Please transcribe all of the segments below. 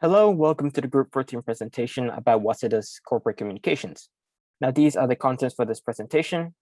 Hello, welcome to the Group 14 presentation about Waseda's corporate communications. Now, these are the contents for this presentation.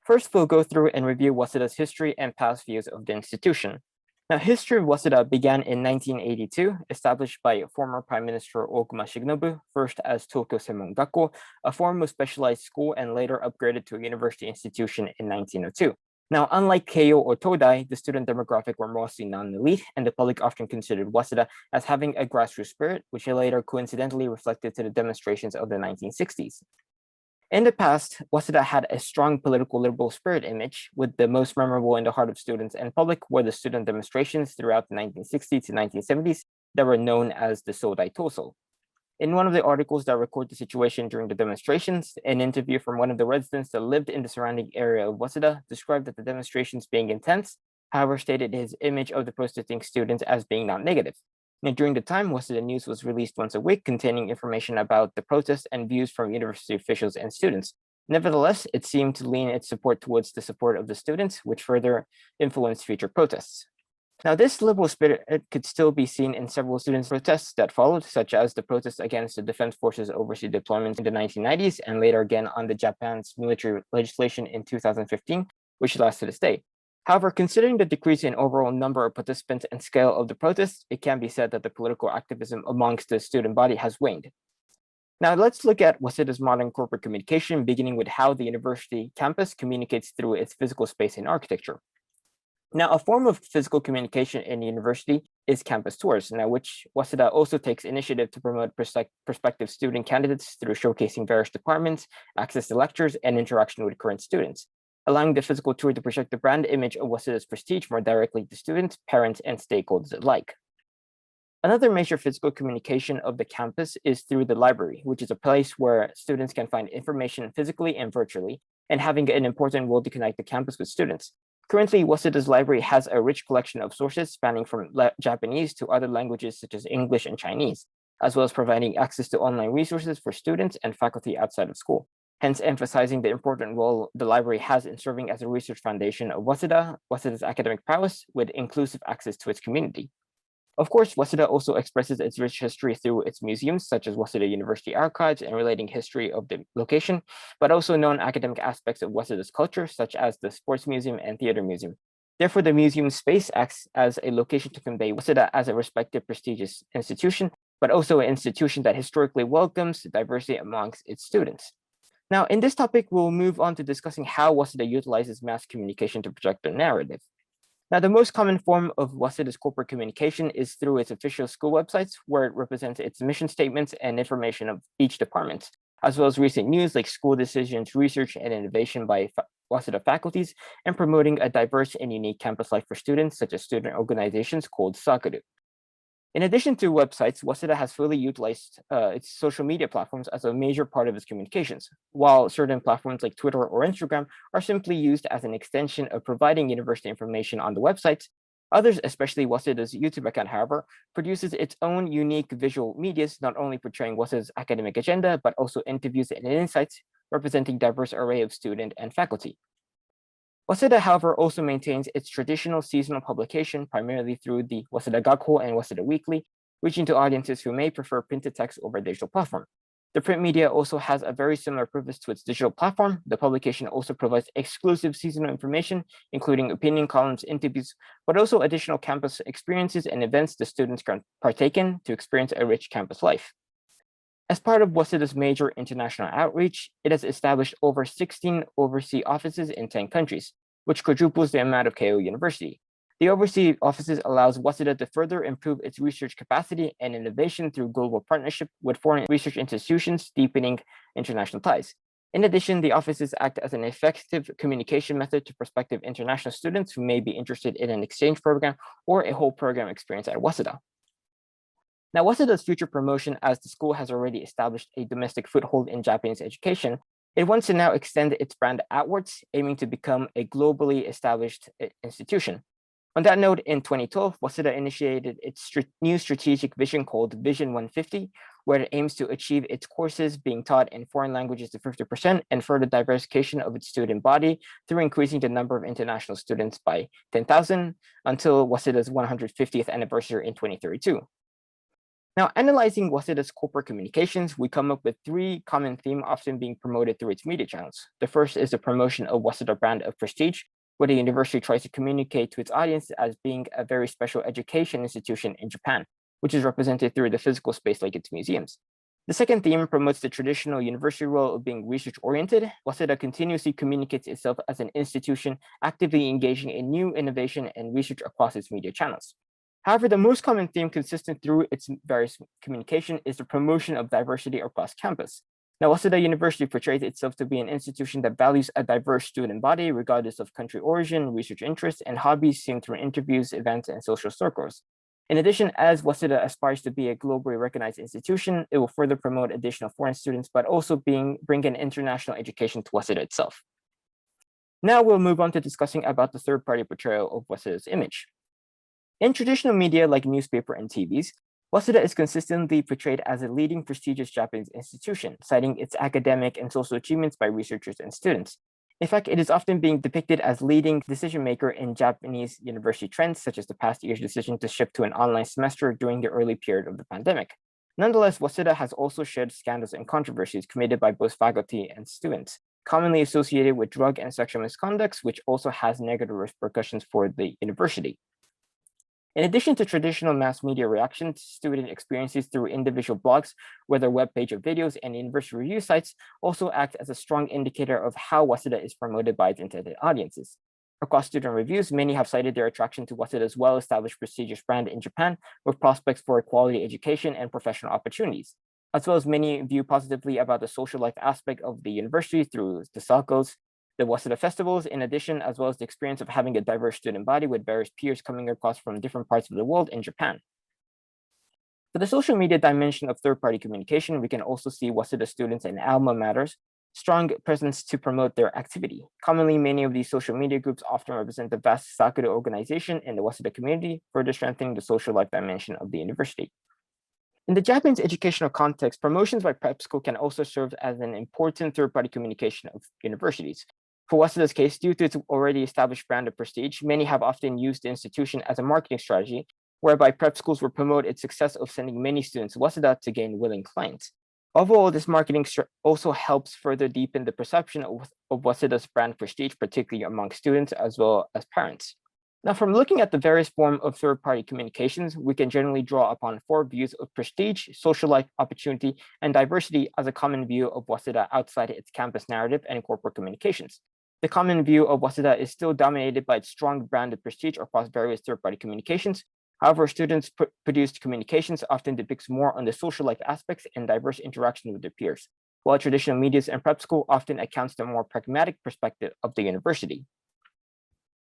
First, we'll go through and review Waseda's history and past views of the institution. Now, history of Waseda began in 1982, established by former Prime Minister Oguma Shigenobu, first as Tokyo Seimon Gakko, a form of specialized school, and later upgraded to a university institution in 1902. Now, unlike Keio or Todai, the student demographic were mostly non-elite, and the public often considered Waseda as having a grassroots spirit, which later coincidentally reflected to the demonstrations of the 1960s. In the past, Waseda had a strong political liberal spirit image, with the most memorable in the heart of students and public were the student demonstrations throughout the 1960s to 1970s that were known as the Sodai Toso. In one of the articles that record the situation during the demonstrations, an interview from one of the residents that lived in the surrounding area of Waseda described that the demonstrations being intense, however stated his image of the protesting students as being not negative. And during the time, Waseda News was released once a week containing information about the protests and views from university officials and students. Nevertheless, it seemed to lean its support towards the support of the students, which further influenced future protests. Now, this liberal spirit could still be seen in several students' protests that followed, such as the protests against the Defense Forces overseas deployments in the 1990s, and later again on the Japan's military legislation in 2015, which lasts to this day. However, considering the decrease in overall number of participants and scale of the protests, it can be said that the political activism amongst the student body has waned. Now, let's look at Waseda's modern corporate communication, beginning with how the university campus communicates through its physical space and architecture. Now, a form of physical communication in the university is campus tours, now which Waseda also takes initiative to promote prospective student candidates through showcasing various departments, access to lectures, and interaction with current students, allowing the physical tour to project the brand image of Waseda's prestige more directly to students, parents, and stakeholders alike. Another major physical communication of the campus is through the library, which is a place where students can find information physically and virtually, and having an important role to connect the campus with students. Currently, Waseda's library has a rich collection of sources spanning from Japanese to other languages such as English and Chinese, as well as providing access to online resources for students and faculty outside of school, hence emphasizing the important role the library has in serving as a research foundation of Waseda's academic prowess with inclusive access to its community. Of course, Waseda also expresses its rich history through its museums, such as Waseda University archives and relating history of the location, but also non-academic aspects of Waseda's culture, such as the Sports Museum and Theater Museum. Therefore, the museum space acts as a location to convey Waseda as a respected, prestigious institution, but also an institution that historically welcomes diversity amongst its students. Now, in this topic, we'll move on to discussing how Waseda utilizes mass communication to project their narrative. Now, the most common form of Waseda's corporate communication is through its official school websites, where it represents its mission statements and information of each department, as well as recent news like school decisions, research, and innovation by Waseda faculties, and promoting a diverse and unique campus life for students, such as student organizations called Sakaru. In addition to websites, Waseda has fully utilized its social media platforms as a major part of its communications, while certain platforms like Twitter or Instagram are simply used as an extension of providing university information on the websites. Others, especially Waseda's YouTube account, however, produces its own unique visual medias, not only portraying Waseda's academic agenda, but also interviews and insights representing diverse array of student and faculty. Waseda, however, also maintains its traditional seasonal publication primarily through the Waseda Gakko and Waseda Weekly, reaching to audiences who may prefer printed text over a digital platform. The print media also has a very similar purpose to its digital platform. The publication also provides exclusive seasonal information, including opinion columns, interviews, but also additional campus experiences and events the students can partake in to experience a rich campus life. As part of Waseda's major international outreach, it has established over 16 overseas offices in 10 countries, which quadruples the amount of Keio University. The overseas offices allows Waseda to further improve its research capacity and innovation through global partnership with foreign research institutions, deepening international ties. In addition, the offices act as an effective communication method to prospective international students who may be interested in an exchange program or a whole program experience at Waseda. Now, Waseda's future promotion, as the school has already established a domestic foothold in Japanese education, it wants to now extend its brand outwards, aiming to become a globally established institution. On that note, in 2012, Waseda initiated its new strategic vision called Vision 150, where it aims to achieve its courses being taught in foreign languages to 50% and further diversification of its student body through increasing the number of international students by 10,000 until Waseda's 150th anniversary in 2032. Now, analyzing Waseda's corporate communications, we come up with three common themes often being promoted through its media channels. The first is the promotion of Waseda brand of prestige, where the university tries to communicate to its audience as being a very special education institution in Japan, which is represented through the physical space like its museums. The second theme promotes the traditional university role of being research-oriented. Waseda continuously communicates itself as an institution actively engaging in new innovation and research across its media channels. However, the most common theme consistent through its various communication is the promotion of diversity across campus. Now, Waseda University portrays itself to be an institution that values a diverse student body, regardless of country origin, research interests, and hobbies seen through interviews, events, and social circles. In addition, as Waseda aspires to be a globally recognized institution, it will further promote additional foreign students, but also bring an international education to Waseda itself. Now we'll move on to discussing about the third-party portrayal of Waseda's image. In traditional media like newspaper and TVs, Waseda is consistently portrayed as a leading prestigious Japanese institution, citing its academic and social achievements by researchers and students. In fact, it is often being depicted as leading decision maker in Japanese university trends, such as the past year's decision to shift to an online semester during the early period of the pandemic. Nonetheless, Waseda has also shared scandals and controversies committed by both faculty and students, commonly associated with drug and sexual misconducts, which also has negative repercussions for the university. In addition to traditional mass media reactions, student experiences through individual blogs, whether web page or videos, and university review sites also act as a strong indicator of how Waseda is promoted by its intended audiences. Across student reviews, many have cited their attraction to Waseda's well-established prestigious brand in Japan, with prospects for quality education and professional opportunities, as well as many view positively about the social life aspect of the university through the Salkos, the Waseda festivals, in addition, as well as the experience of having a diverse student body with various peers coming across from different parts of the world in Japan. For the social media dimension of third-party communication, we can also see Waseda students and alma mater's strong presence to promote their activity. Commonly, many of these social media groups often represent the vast Sakudo organization in the Waseda community, further strengthening the social life dimension of the university. In the Japanese educational context, promotions by prep school can also serve as an important third-party communication of universities. For Waseda's case, due to its already established brand of prestige, many have often used the institution as a marketing strategy, whereby prep schools will promote its success of sending many students to Waseda to gain willing clients. Overall, this marketing also helps further deepen the perception of Waseda's brand prestige, particularly among students as well as parents. Now, from looking at the various forms of third-party communications, we can generally draw upon four views of prestige, social life, opportunity, and diversity as a common view of Waseda outside its campus narrative and corporate communications. The common view of Waseda is still dominated by its strong branded prestige across various third-party communications. However, students-produced communications often depicts more on the social life aspects and diverse interaction with their peers, while traditional media and prep school often accounts the more pragmatic perspective of the university.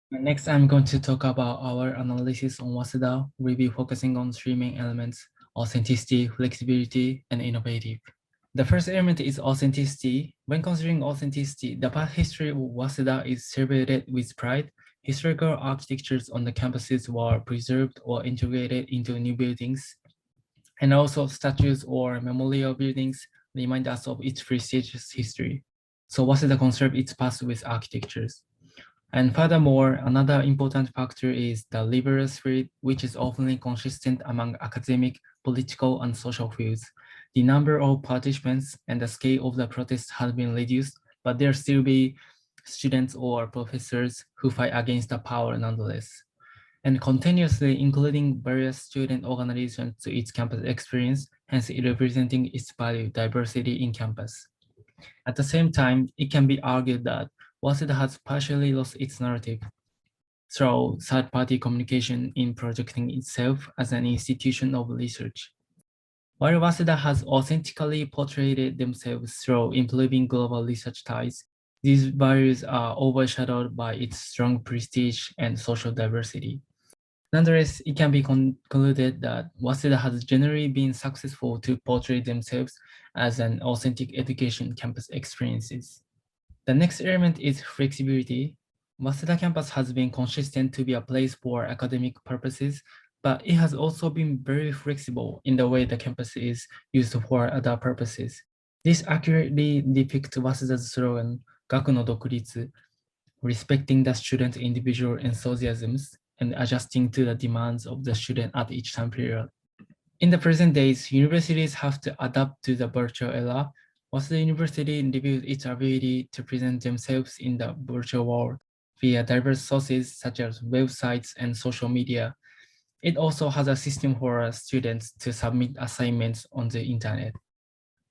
Next, I'm going to talk about our analysis on Waseda. We'll be focusing on three main elements: authenticity, flexibility, and innovative. The first element is authenticity. When considering authenticity, the past history of Waseda is celebrated with pride. Historical architectures on the campuses were preserved or integrated into new buildings. And also statues or memorial buildings remind us of its prestigious history. So Waseda conserved its past with architectures. And furthermore, another important factor is the liberal spirit, which is often consistent among academic, political, and social fields. The number of participants and the scale of the protests has been reduced, but there still be students or professors who fight against the power nonetheless. And continuously including various student organizations to its campus experience, hence representing its value diversity in campus. At the same time, it can be argued that Waseda has partially lost its narrative through third-party communication in projecting itself as an institution of research. While Waseda has authentically portrayed themselves through improving global research ties, these values are overshadowed by its strong prestige and social diversity. Nonetheless, it can be concluded that Waseda has generally been successful to portray themselves as an authentic education campus experiences. The next element is flexibility. Waseda campus has been consistent to be a place for academic purposes, but it has also been very flexible in the way the campus is used for other purposes. This accurately depicts Waseda's slogan, Gaku no Dokuritsu, respecting the student's individual enthusiasms and adjusting to the demands of the student at each time period. In the present days, universities have to adapt to the virtual era. Waseda University revealed its ability to present themselves in the virtual world via diverse sources such as websites and social media. It also has a system for students to submit assignments on the internet.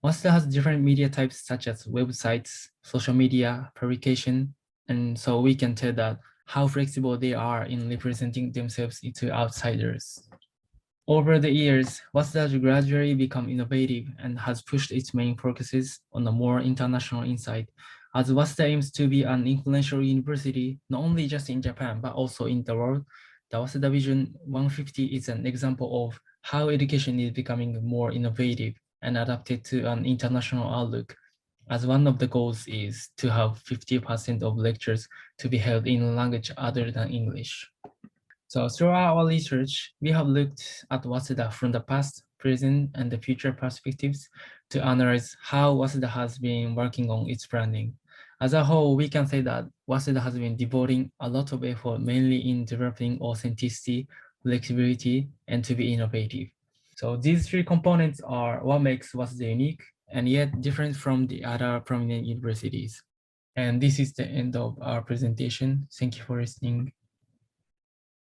Waseda has different media types such as websites, social media, publication, and so we can tell that how flexible they are in representing themselves to outsiders. Over the years, Waseda has gradually become innovative and has pushed its main focuses on a more international insight, as Waseda aims to be an influential university, not only just in Japan, but also in the world. The Waseda Vision 150 is an example of how education is becoming more innovative and adapted to an international outlook, as one of the goals is to have 50% of lectures to be held in a language other than English. So throughout our research, we have looked at Waseda from the past, present, and the future perspectives to analyze how Waseda has been working on its branding. As a whole, we can say that Waseda has been devoting a lot of effort mainly in developing authenticity, flexibility, and to be innovative. So these three components are what makes Waseda unique and yet different from the other prominent universities. And this is the end of our presentation. Thank you for listening.